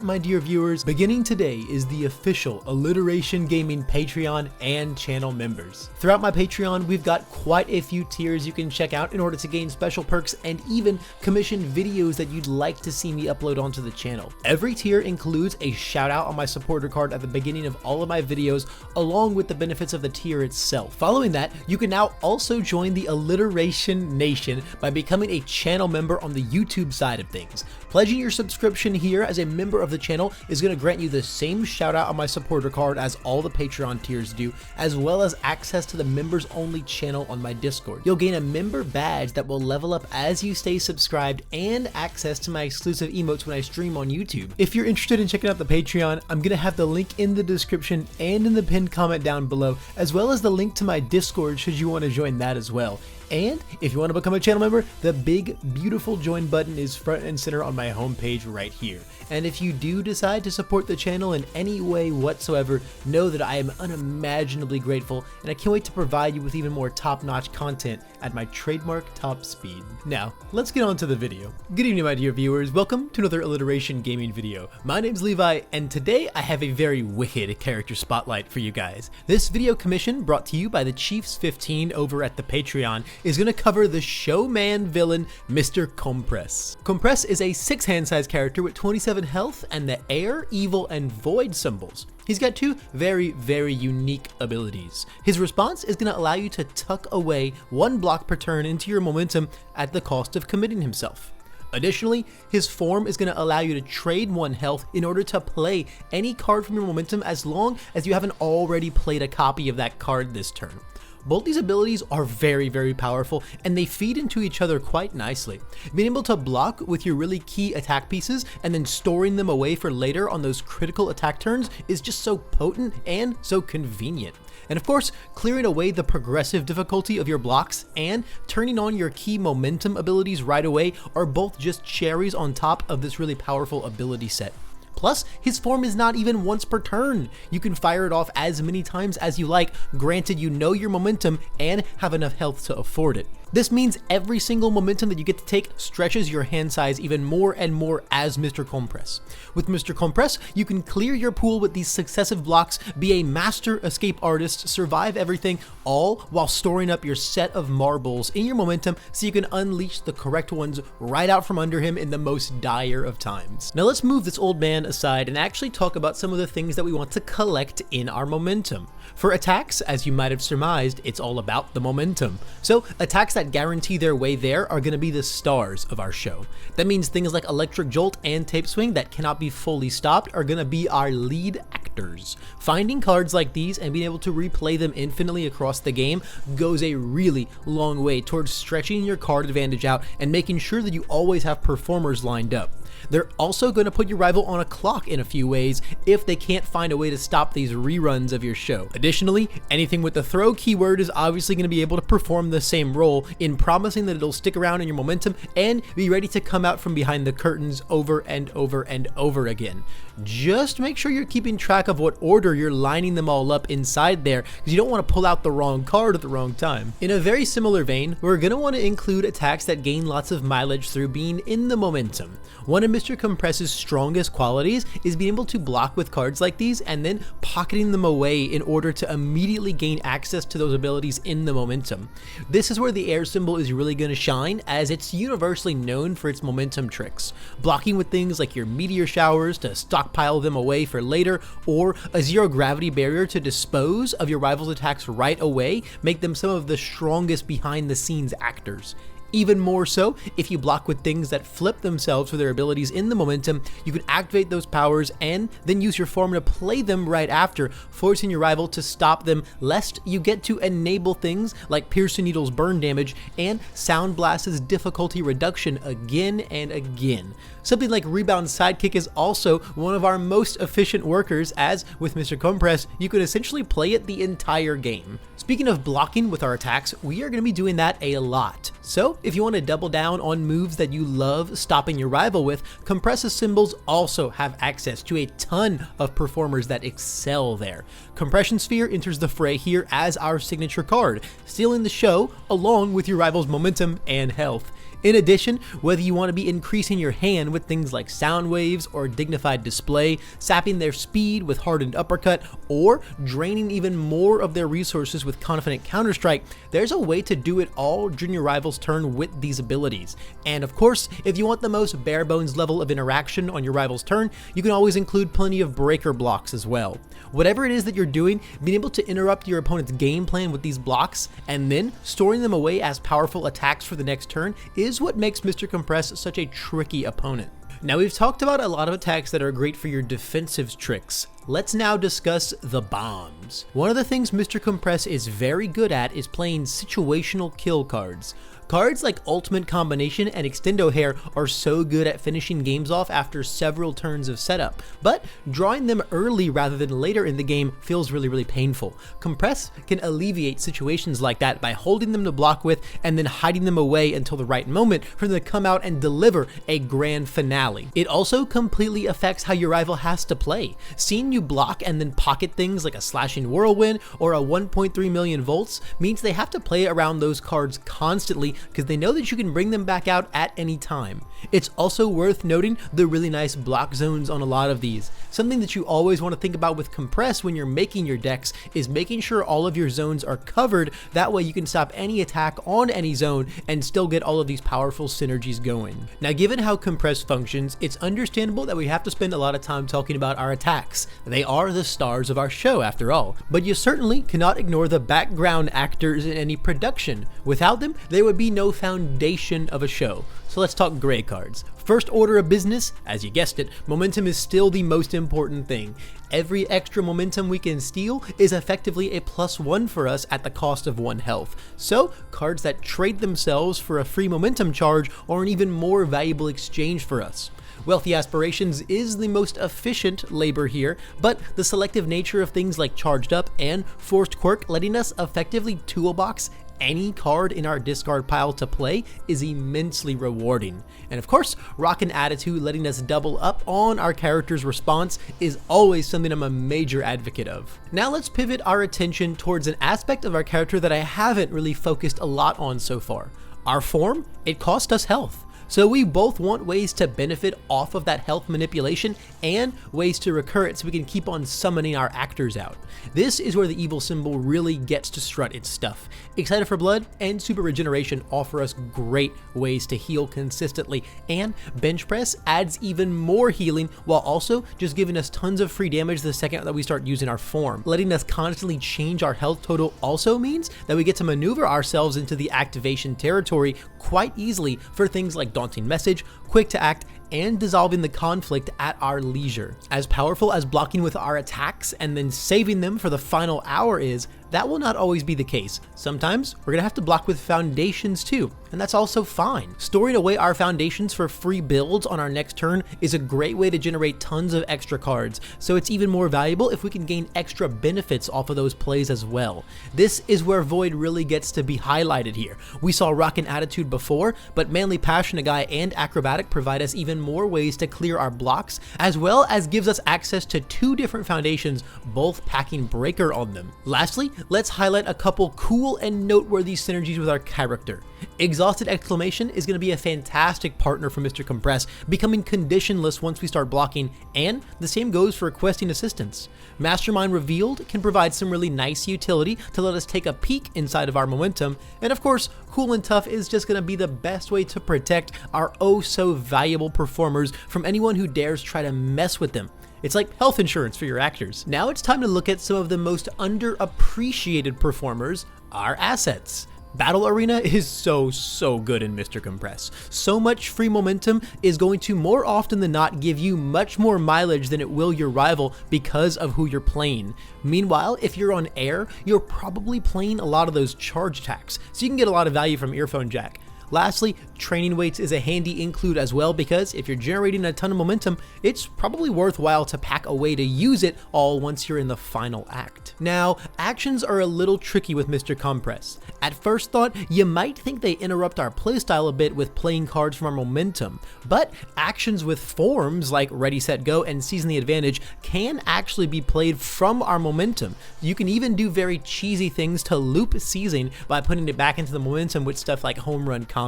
My dear viewers, beginning today is the official Alliteration Gaming Patreon and channel members. Throughout my Patreon, we've got quite a few tiers you can check out in order to gain special perks and even commission videos that you'd like to see me upload onto the channel. Every tier includes a shout out on my supporter card at the beginning of all of my videos, along with the benefits of the tier itself. Following that, you can now also join the Alliteration Nation by becoming a channel member on the YouTube side of things. Pledging your subscription here as a member of the channel is going to grant you the same shout out on my supporter card as all the Patreon tiers do, as well as access to the members only channel on my Discord. You'll gain a member badge that will level up as you stay subscribed and access to my exclusive emotes when I stream on YouTube. If you're interested in checking out the Patreon, I'm going to have the link in the description and in the pinned comment down below, as well as the link to my Discord should you want to join that as well. And if you want to become a channel member, the big, beautiful join button is front and center on my homepage right here. And if you do decide to support the channel in any way whatsoever, know that I am unimaginably grateful, and I can't wait to provide you with even more top-notch content at my trademark top speed. Now, let's get on to the video. Good evening, my dear viewers. Welcome to another Alliteration Gaming video. My name's Levi, and today I have a very wicked character spotlight for you guys. This video commission, brought to you by the Chiefs 15 over at the Patreon, is going to cover the showman villain, Mr. Compress. Compress is a 6-hand size character with 27 health and the air, evil, and void symbols. He's got two very unique abilities. His response is going to allow you to tuck away one block per turn into your momentum at the cost of committing himself. Additionally, his form is going to allow you to trade one health in order to play any card from your momentum as long as you haven't already played a copy of that card this turn. Both these abilities are very powerful, and they feed into each other quite nicely. Being able to block with your really key attack pieces and then storing them away for later on those critical attack turns is just so potent and so convenient. And of course, clearing away the progressive difficulty of your blocks and turning on your key momentum abilities right away are both just cherries on top of this really powerful ability set. Plus, his form is not even once per turn. You can fire it off as many times as you like, granted you know your momentum and have enough health to afford it. This means every single momentum that you get to take stretches your hand size even more and more as Mr. Compress. With Mr. Compress, you can clear your pool with these successive blocks, be a master escape artist, survive everything, all while storing up your set of marbles in your momentum so you can unleash the correct ones right out from under him in the most dire of times. Now let's move this old man aside and actually talk about some of the things that we want to collect in our momentum. For attacks, as you might have surmised, it's all about the momentum. So attacks that guarantee their way there are going to be the stars of our show. That means things like Electric Jolt and Tape Swing that cannot be fully stopped are going to be our lead actors. Finding cards like these and being able to replay them infinitely across the game goes a really long way towards stretching your card advantage out and making sure that you always have performers lined up. They're also going to put your rival on a clock in a few ways if they can't find a way to stop these reruns of your show. Additionally, anything with the throw keyword is obviously going to be able to perform the same role in promising that it'll stick around in your momentum and be ready to come out from behind the curtains over and over again. Just make sure you're keeping track of what order you're lining them all up inside there, because you don't want to pull out the wrong card at the wrong time. In a very similar vein, we're going to want to include attacks that gain lots of mileage through being in the momentum. One of Mr. Compress's strongest qualities is being able to block with cards like these and then pocketing them away in order to immediately gain access to those abilities in the momentum. This is where the air symbol is really going to shine, as it's universally known for its momentum tricks. Blocking with things like your meteor showers to stockpile them away for later, or a zero gravity barrier to dispose of your rival's attacks right away, make them some of the strongest behind the scenes actors. Even more so, if you block with things that flip themselves for their abilities in the momentum, you can activate those powers and then use your form to play them right after, forcing your rival to stop them, lest you get to enable things like Piercing Needle's burn damage and Sound Blast's difficulty reduction again and again. Something like Rebound Sidekick is also one of our most efficient workers, as with Mr. Compress, you can essentially play it the entire game. Speaking of blocking with our attacks, we are going to be doing that a lot. So if you want to double down on moves that you love stopping your rival with, Compress's symbols also have access to a ton of performers that excel there. Compression Sphere enters the fray here as our signature card, stealing the show along with your rival's momentum and health. In addition, whether you want to be increasing your hand with things like sound waves or dignified display, sapping their speed with hardened uppercut, or draining even more of their resources with confident counterstrike, there's a way to do it all during your rival's turn with these abilities. And of course, if you want the most bare bones level of interaction on your rival's turn, you can always include plenty of breaker blocks as well. Whatever it is that you're doing, being able to interrupt your opponent's game plan with these blocks and then storing them away as powerful attacks for the next turn is what makes Mr. Compress such a tricky opponent. Now, we've talked about a lot of attacks that are great for your defensive tricks. Let's now discuss the bombs. One of the things Mr. Compress is very good at is playing situational kill cards. Cards like Ultimate Combination and Extendo Hair are so good at finishing games off after several turns of setup, but drawing them early rather than later in the game feels really painful. Compress can alleviate situations like that by holding them to block with and then hiding them away until the right moment for them to come out and deliver a grand finale. It also completely affects how your rival has to play. Seeing you block and then pocket things like a Slashing Whirlwind or a 1.3 million volts means they have to play around those cards constantly because they know that you can bring them back out at any time. It's also worth noting the really nice block zones on a lot of these. Something that you always want to think about with Compress when you're making your decks is making sure all of your zones are covered, that way you can stop any attack on any zone and still get all of these powerful synergies going. Now, given how Compress functions, it's understandable that we have to spend a lot of time talking about our attacks. They are the stars of our show after all, but you certainly cannot ignore the background actors in any production. Without them, there would be no foundation of a show. So let's talk gray cards. First order of business, as you guessed it, momentum is still the most important thing. Every extra momentum we can steal is effectively a +1 for us at the cost of 1 health. So cards that trade themselves for a free momentum charge are an even more valuable exchange for us. Wealthy Aspirations is the most efficient labor here, but the selective nature of things like Charged Up and Forced Quirk letting us effectively toolbox any card in our discard pile to play is immensely rewarding. And of course, Rockin' Attitude letting us double up on our character's response is always something I'm a major advocate of. Now let's pivot our attention towards an aspect of our character that I haven't really focused a lot on so far. Our form, it cost us health. So we both want ways to benefit off of that health manipulation and ways to recur it so we can keep on summoning our actors out. This is where the evil symbol really gets to strut its stuff. Excited for Blood and Super Regeneration offer us great ways to heal consistently, and Bench Press adds even more healing while also just giving us tons of free damage the second that we start using our form. Letting us constantly change our health total also means that we get to maneuver ourselves into the activation territory quite easily for things like Daunting Message, Quick to Act, and dissolving the conflict at our leisure. As powerful as blocking with our attacks and then saving them for the final hour is, that will not always be the case. Sometimes we're gonna have to block with foundations too, and that's also fine. Storing away our foundations for free builds on our next turn is a great way to generate tons of extra cards, so it's even more valuable if we can gain extra benefits off of those plays as well. This is where Void really gets to be highlighted here. We saw Rockin' Attitude before, but Manly Passion Guy and Acrobatic provide us even more ways to clear our blocks, as well as gives us access to 2 different foundations, both packing Breaker on them. Lastly, let's highlight a couple cool and noteworthy synergies with our character. Exhausted Exclamation is going to be a fantastic partner for Mr. Compress, becoming conditionless once we start blocking, and the same goes for requesting assistance. Mastermind Revealed can provide some really nice utility to let us take a peek inside of our momentum, and of course, Cool and Tough is just going to be the best way to protect our oh so valuable performers from anyone who dares try to mess with them. It's like health insurance for your actors. Now it's time to look at some of the most underappreciated performers, our assets. Battle Arena is so good in Mr. Compress. So much free momentum is going to more often than not give you much more mileage than it will your rival because of who you're playing. Meanwhile, if you're on air, you're probably playing a lot of those charge attacks, so you can get a lot of value from Earphone Jack. Lastly, training weights is a handy include as well, because if you're generating a ton of momentum, it's probably worthwhile to pack a way to use it all once you're in the final act. Now, actions are a little tricky with Mr. Compress. At first thought, you might think they interrupt our playstyle a bit with playing cards from our momentum, but actions with forms like Ready, Set, Go and Seizing the Advantage can actually be played from our momentum. You can even do very cheesy things to loop seizing by putting it back into the momentum with stuff like Home Run Comet.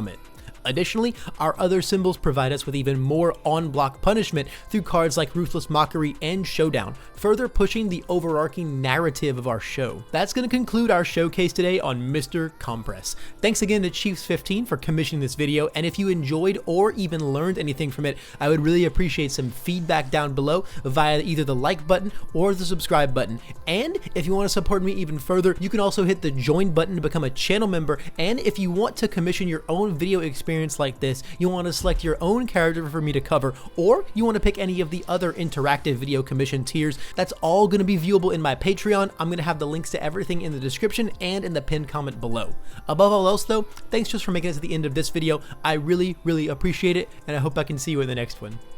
Additionally, our other symbols provide us with even more on-block punishment through cards like Ruthless Mockery and Showdown, further pushing the overarching narrative of our show. That's going to conclude our showcase today on Mr. Compress. Thanks again to Chiefs15 for commissioning this video, and if you enjoyed or even learned anything from it, I would really appreciate some feedback down below via either the like button or the subscribe button. And if you want to support me even further, you can also hit the join button to become a channel member, and if you want to commission your own video experience like this, you want to select your own character for me to cover, or you want to pick any of the other interactive video commission tiers, that's all going to be viewable in my Patreon. I'm going to have the links to everything in the description and in the pinned comment below. Above all else though, thanks just for making it to the end of this video. I really appreciate it, and I hope I can see you in the next one.